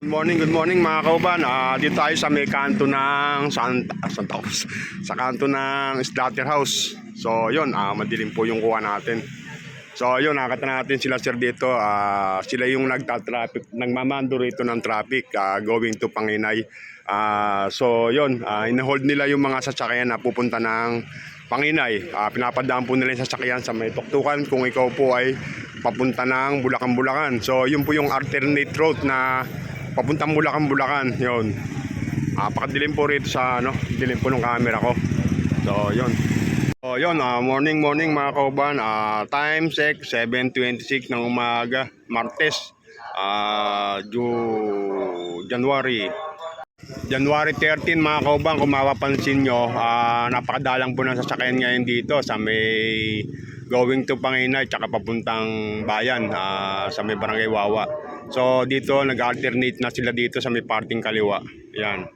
Good morning mga kauban. Dito tayo sa may kanto ng Santa Cruz. Sa kanto ng Slaughterhouse. So, yun, madilim po yung kuha natin. So, yun, nakita natin sila sir dito. Sila yung nagtatraffic, nagmamando rito ng traffic going to Panginay. So, yun, ina-hold nila yung mga sasakyan na pupunta ng Panginay. Pinapadaan po nila yung sasakyan sa may tuktukan kung ikaw po ay papunta ng Bulacan. So, yun po yung alternate route na papuntang Bulacan. Yun. Pakadilim po rito sa dilim po ng camera ko. So, yun. So, yun, morning mga kauban. Time check 7:26 ng umaga, Martes. January 13 mga kauban. Kung mapapansin nyo, napakadalang po ng sasakyan ngayon dito sa may going to Panginay tsaka papuntang bayan sa may Barangay Wawa. So dito nag-alternate na sila dito sa may parting kaliwa. Yan,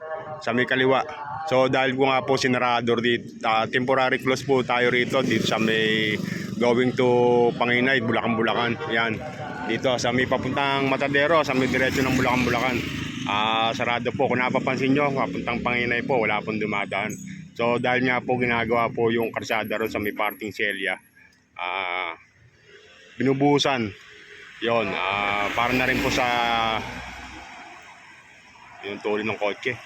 sa may kaliwa. So dahil ko nga po sinarado dito, temporary close po tayo rito sa may going to Panginay, Bulacan. Yan, dito sa may papuntang Matadero, sa may diretso ng Bulacan. Sarado po. Kung napapansin nyo, papuntang Panginay po, wala pong dumadaan. So dahil nga po ginagawa po yung karsada ron sa may parting Celia, binubuhusan. Yon, para na rin po sa yung tuloy ng kotse.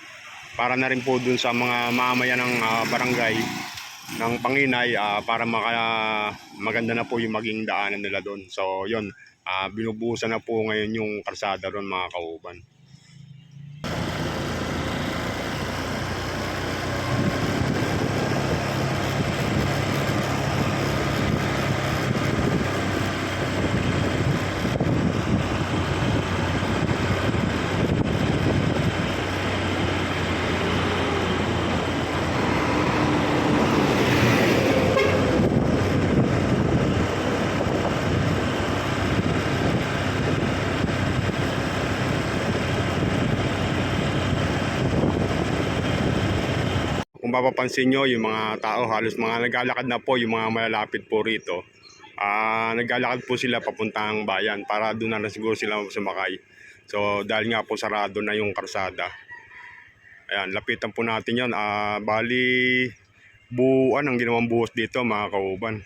Para na rin po dun sa mga mamamayan ng barangay ng Panginay para maganda na po yung maging daanan nila doon. So, yon, binubuhusan na po ngayon yung karsada ron mga kauban. Kung mapapansin nyo, yung mga tao halos mga naglalakad na po, yung mga malalapit po rito. Naglalakad po sila papuntang bayan para doon na siguro sila sumakay. So dahil nga po sarado na yung karsada. Ayan, lapitan po natin yon. Bali buuan ang ginawang buhos dito mga kauban.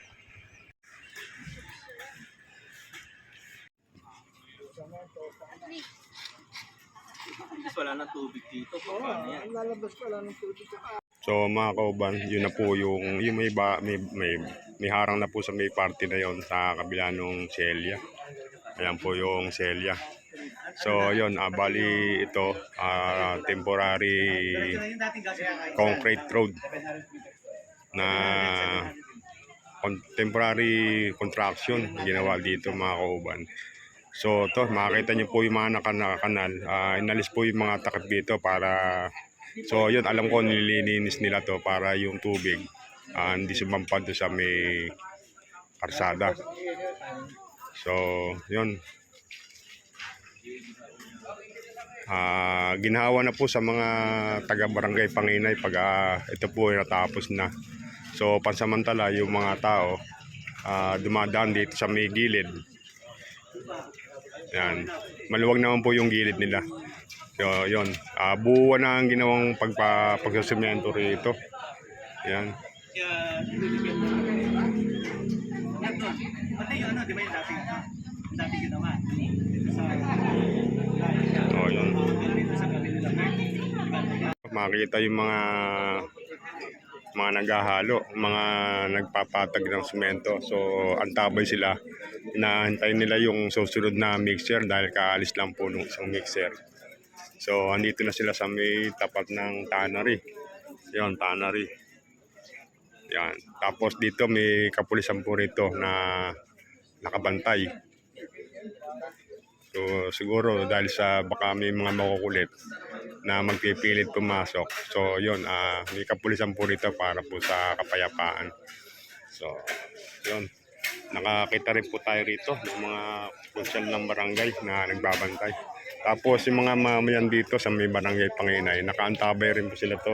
Wala na tubig dito. Paano yan? Lalabas pala ng tubig. So mga kauban, yun na po yung may harang na po sa may party na yon sa kabila ng Celia. Ayan po yung Celia. So yun, bali ito temporary concrete road na temporary construction ginawa dito mga kauban. So to makikita nyo po yung mga kanal, inalis po yung mga takip dito para, so yun, alam ko nililinis nila to para yung tubig hindi sumampad sa may karsada. So yun, ginawa na po sa mga taga barangay Panginay pag ito po ay natapos na. So pansamantala yung mga tao dumadaan dito sa may gilid. Yan, maluwag naman po yung gilid nila. So yun, buo na ang ginawang pagsasemento rito. Yan. Di ba yung dating ginawa? So yun, makikita yung mga naghahalo, mga nagpapatag ng semento. So antabay sila, inaantay nila yung susunod na mixer dahil kaalis lang po nung isang mixer. So andito na sila sa may tapat ng tannery. Yan, tannery. Yan. Tapos dito may kapulisan po rito na nakabantay. So siguro dahil sa baka may mga makukulit na magpipilit pumasok. So yun, may kapulisan po rito para po sa kapayapaan. So yun, nakakita rin po tayo rito ng mga konsyal ng barangay na nagbabantay. Tapos yung mga mamayan dito sa may barangay Panginay, nakaantabay rin po sila to.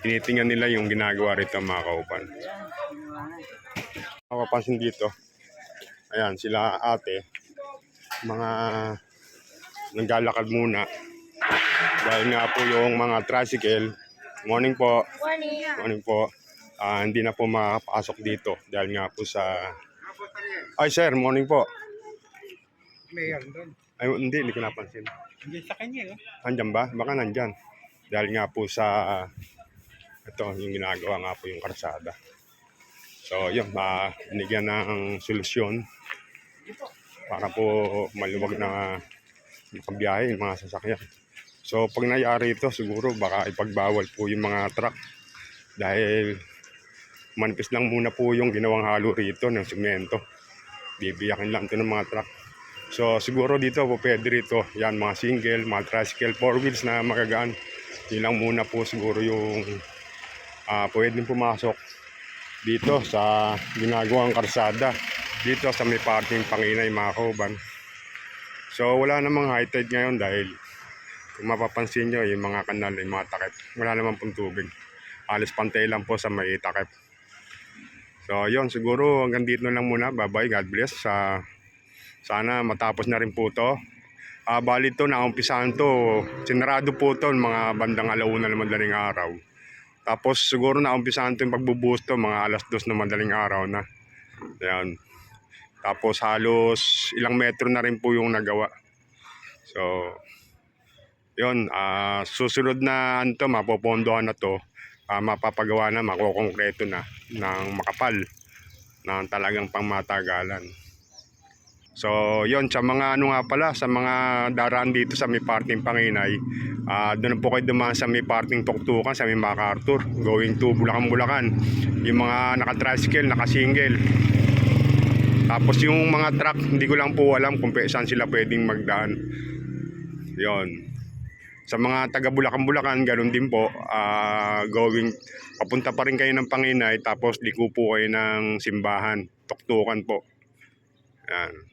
Tinitingnan nila yung ginagawa rito mga kauban. Mapapansin dito, ayan sila ate, mga naglalakad muna. Dahil nga po yung mga tricycle, morning po, morning po, hindi na po makapasok dito. Dahil nga po sa... Ay sir, morning po. Mayor doon. Ay, hindi ko napansin. Hindi sa kanya, eh. Andyan ba? Baka nandyan. Dahil nga po sa... ito, yung ginagawa nga po yung karsada. So, yun, binigyan ng solusyon para po maluwag na makabiyahe yung mga sasakyan. So, pag nangyari ito, siguro baka ipagbawal po yung mga truck dahil manipis lang muna po yung ginawang halo rito ng semento. Bibiyakin lang ito ng mga truck. So, siguro dito po pwede rito. Yan, mga single, mga tricycle, 4 wheels na magagaan. Yun lang muna po siguro yung pwedeng pumasok dito sa ginagawang karsada. Dito sa may parting Panginay, mga kauban. So, wala namang high tide ngayon dahil kung mapapansin nyo, yung mga kanal, yung mga takip, wala naman pong tubig. Alis pantay lang po sa may takip. So, yun, siguro hanggang dito na lang muna. Bye-bye, God bless. Sana matapos na rin po to. Bali to, naumpisahan to. Sinarado po to, mga bandang 1:00 na madaling araw. Tapos siguro naumpisahan to yung pagbubuhos to, mga 2:00 na madaling araw na. Ayan. Tapos halos ilang metro na rin po yung nagawa. So, yun, susunod na anto, mapopondohan na to. Mapapagawa na, makokongkreto na ng makapal na talagang pangmatagalan. So, yon sa mga ano nga pala, sa mga daraan dito sa may parting Panginay, doon po kayo dumaan sa may parting Tuktukan, sa may MacArthur, going to Bulacan. Yung mga naka-tricycle, naka-single. Tapos yung mga truck, hindi ko lang po alam kung saan sila pwedeng magdaan. Yon. Sa mga taga Bulacan, ganun din po, going, papunta pa rin kayo ng Panginay, tapos liko po kayo ng simbahan, Tuktukan po. Yan.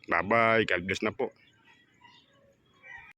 Bye-bye, God bless na po.